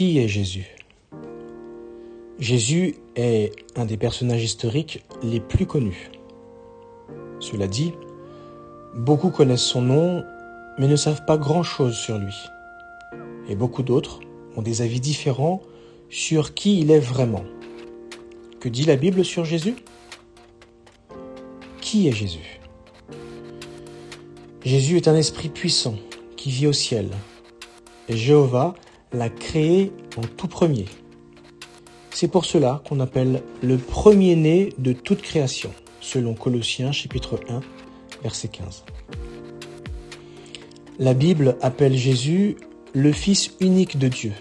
Qui est Jésus ? Jésus est un des personnages historiques les plus connus. Cela dit, beaucoup connaissent son nom, mais ne savent pas grand-chose sur lui. Et beaucoup d'autres ont des avis différents sur qui il est vraiment. Que dit la Bible sur Jésus ? Qui est Jésus ? Jésus est un esprit puissant qui vit au ciel. Et Jéhovah l'a créé en tout premier. C'est pour cela qu'on appelle le premier-né de toute création, selon Colossiens chapitre 1, verset 15. La Bible appelle Jésus le Fils unique de Dieu,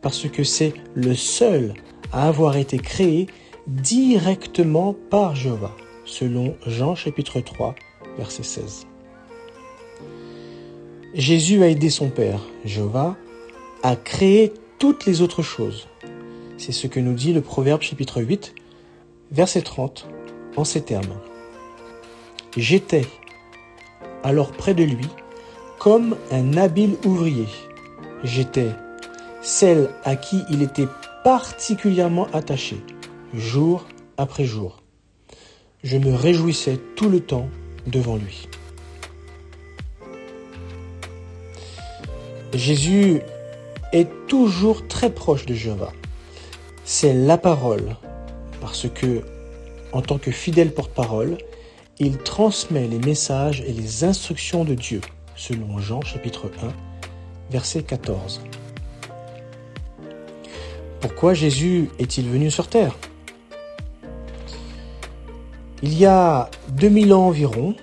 parce que c'est le seul à avoir été créé directement par Jéhovah, selon Jean chapitre 3, verset 16. Jésus a aidé son Père, Jéhovah, à créer toutes les autres choses. C'est ce que nous dit le Proverbe chapitre 8, verset 30, en ces termes. « J'étais alors près de lui comme un habile ouvrier. J'étais celle à qui il était particulièrement attaché, jour après jour. Je me réjouissais tout le temps devant lui. » Jésus est toujours très proche de Jéhovah. C'est la parole, parce que, en tant que fidèle porte-parole, il transmet les messages et les instructions de Dieu, selon Jean chapitre 1, verset 14. Pourquoi Jésus est-il venu sur terre ? Il y a 2000 ans environ,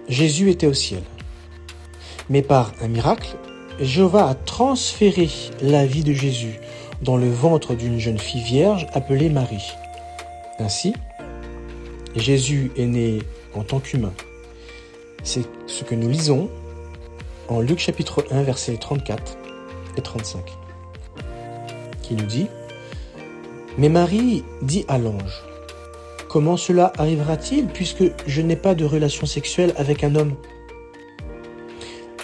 Jésus était au ciel. Mais par un miracle, Jéhovah a transféré la vie de Jésus dans le ventre d'une jeune fille vierge appelée Marie. Ainsi, Jésus est né en tant qu'humain. C'est ce que nous lisons en Luc chapitre 1, versets 34 et 35, qui nous dit « Mais Marie dit à l'ange, « Comment cela arrivera-t-il puisque je n'ai pas de relation sexuelle avec un homme ?»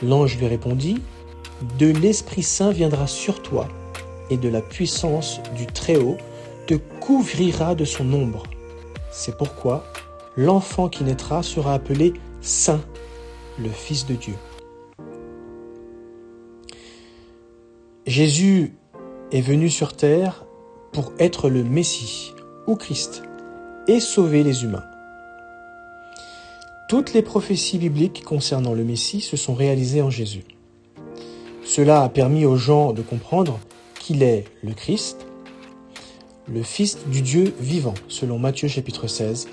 L'ange lui répondit, « De l'Esprit Saint viendra sur toi, et de la puissance du Très-Haut te couvrira de son ombre. C'est pourquoi l'enfant qui naîtra sera appelé Saint, le Fils de Dieu. » Jésus est venu sur terre pour être le Messie, ou Christ, et sauver les humains. Toutes les prophéties bibliques concernant le Messie se sont réalisées en Jésus. Cela a permis aux gens de comprendre qu'il est le Christ, le Fils du Dieu vivant, selon Matthieu chapitre 16,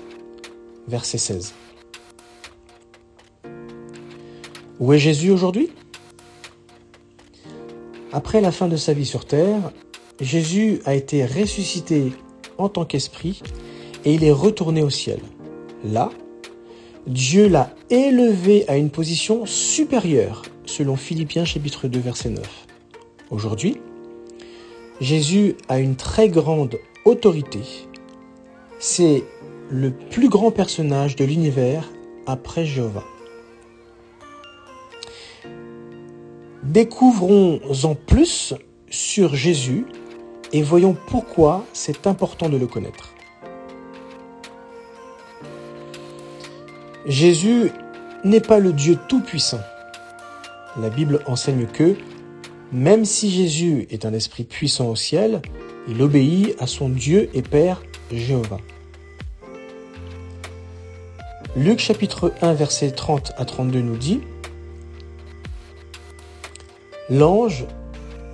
verset 16. Où est Jésus aujourd'hui ? Après la fin de sa vie sur terre, Jésus a été ressuscité en tant qu'esprit et il est retourné au ciel. Là, Dieu l'a élevé à une position supérieure, selon Philippiens chapitre 2, verset 9. Aujourd'hui, Jésus a une très grande autorité. C'est le plus grand personnage de l'univers après Jéhovah. Découvrons-en plus sur Jésus et voyons pourquoi c'est important de le connaître. Jésus n'est pas le Dieu tout-puissant. La Bible enseigne que, même si Jésus est un esprit puissant au ciel, il obéit à son Dieu et Père Jéhovah. Luc chapitre 1, versets 30 à 32 nous dit « L'ange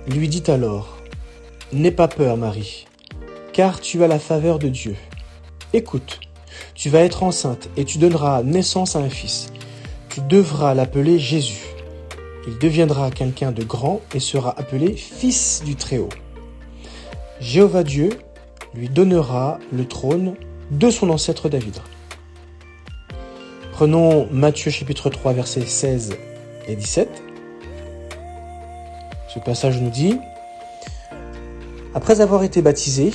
lui dit alors, « N'aie pas peur, Marie, car tu as la faveur de Dieu. Écoute, tu vas être enceinte et tu donneras naissance à un fils. Tu devras l'appeler Jésus. Il deviendra quelqu'un de grand et sera appelé Fils du Très-Haut. Jéhovah Dieu lui donnera le trône de son ancêtre David. » Prenons Matthieu chapitre 3, versets 16 et 17. Ce passage nous dit « Après avoir été baptisé,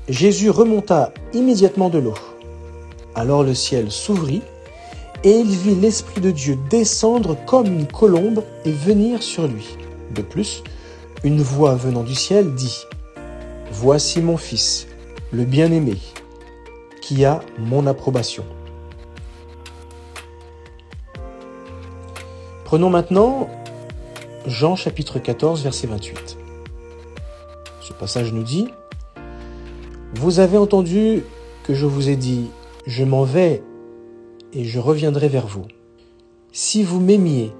Jésus remonta immédiatement de l'eau. Alors le ciel s'ouvrit et il vit l'Esprit de Dieu descendre comme une colombe et venir sur lui. De plus, Une voix venant du ciel dit « Voici mon fils, le bien-aimé, qui a mon approbation. » Prenons maintenant Jean chapitre 14, verset 28. Ce passage nous dit « Vous avez entendu que je vous ai dit, je m'en vais et je reviendrai vers vous. Si vous m'aimiez,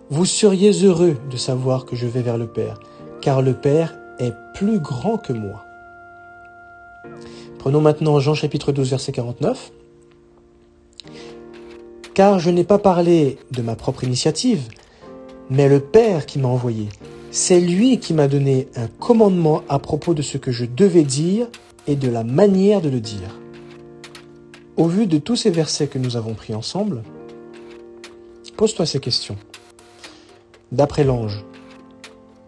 vous seriez heureux de savoir que je vais vers le Père, car le Père est plus grand que moi. » Prenons maintenant Jean chapitre 12, verset 49. « Car je n'ai pas parlé de ma propre initiative, mais le Père qui m'a envoyé. C'est lui qui m'a donné un commandement à propos de ce que je devais dire et de la manière de le dire. » Au vu de tous ces versets que nous avons pris ensemble, pose-toi ces questions. D'après l'ange,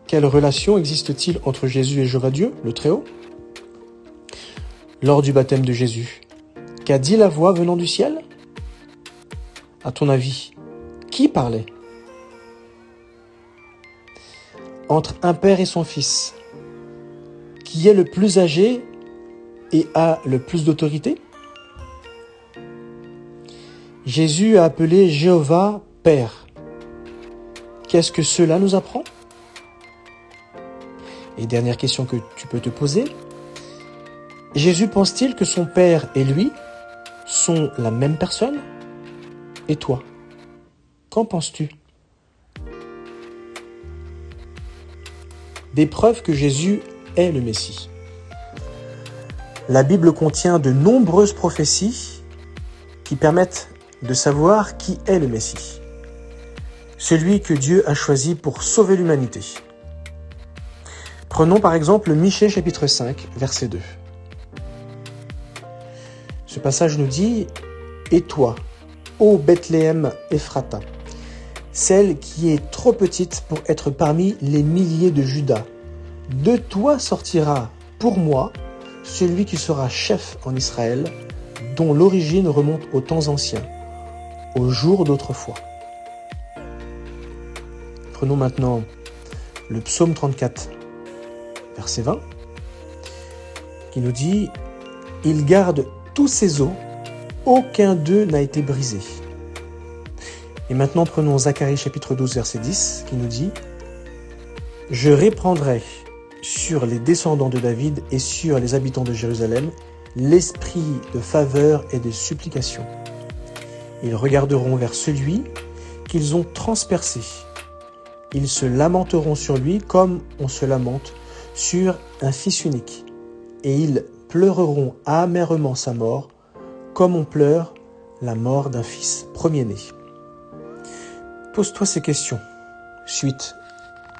quelle relation existe-t-il entre Jésus et Jéhovah Dieu, le Très-Haut? Lors du baptême de Jésus, qu'a dit la voix venant du ciel? À ton avis, qui parlait? Entre un père et son fils, qui est le plus âgé et a le plus d'autorité? Jésus a appelé Jéhovah Père. Qu'est-ce que cela nous apprend? Et dernière question que tu peux te poser, Jésus pense-t-il que son Père et lui sont la même personne? Et toi, qu'en penses-tu? Des preuves que Jésus est le Messie. La Bible contient de nombreuses prophéties qui permettent de savoir qui est le Messie, celui que Dieu a choisi pour sauver l'humanité. Prenons par exemple Michée chapitre 5, verset 2. Ce passage nous dit « Et toi, ô Bethléem Ephrata, celle qui est trop petite pour être parmi les milliers de Juda, de toi sortira pour moi celui qui sera chef en Israël, dont l'origine remonte aux temps anciens, aux jours d'autrefois. » Prenons maintenant le psaume 34, verset 20, qui nous dit « Il garde tous ses os, aucun d'eux n'a été brisé. » Et maintenant prenons Zacharie chapitre 12, verset 10, qui nous dit « Je répandrai sur les descendants de David et sur les habitants de Jérusalem l'esprit de faveur et de supplication. Ils regarderont vers celui qu'ils ont transpercé. Ils se lamenteront sur lui comme on se lamente sur un fils unique. Et ils pleureront amèrement sa mort, comme on pleure la mort d'un fils premier-né. » Pose-toi ces questions suite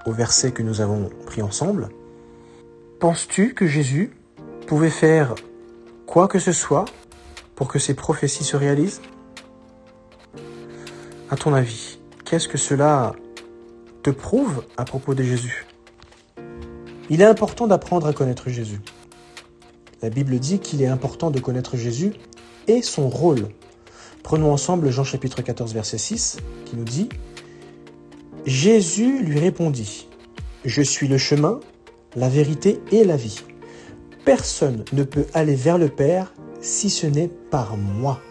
au verset que nous avons pris ensemble. Penses-tu que Jésus pouvait faire quoi que ce soit pour que ces prophéties se réalisent? À ton avis, qu'est-ce que cela te prouve à propos de Jésus? Il est important d'apprendre à connaître Jésus. La Bible dit qu'il est important de connaître Jésus et son rôle. Prenons ensemble Jean chapitre 14, verset 6, qui nous dit « Jésus lui répondit, « Je suis le chemin, la vérité et la vie. Personne ne peut aller vers le Père si ce n'est par moi. »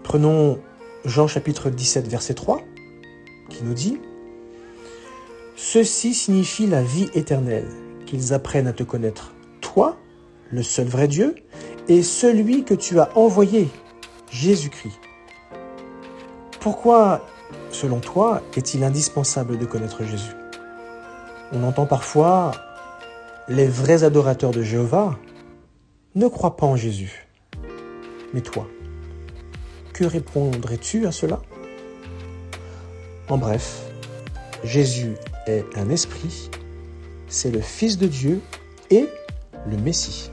Prenons Jean chapitre 17, verset 3, qui nous dit « Ceci signifie la vie éternelle, qu'ils apprennent à te connaître, toi, le seul vrai Dieu, et celui que tu as envoyé, Jésus-Christ. » Pourquoi, selon toi, est-il indispensable de connaître Jésus? On entend parfois les vrais adorateurs de Jéhovah ne croient pas en Jésus. Mais toi, que répondrais-tu à cela? En bref, Jésus est un esprit, c'est le Fils de Dieu et le Messie.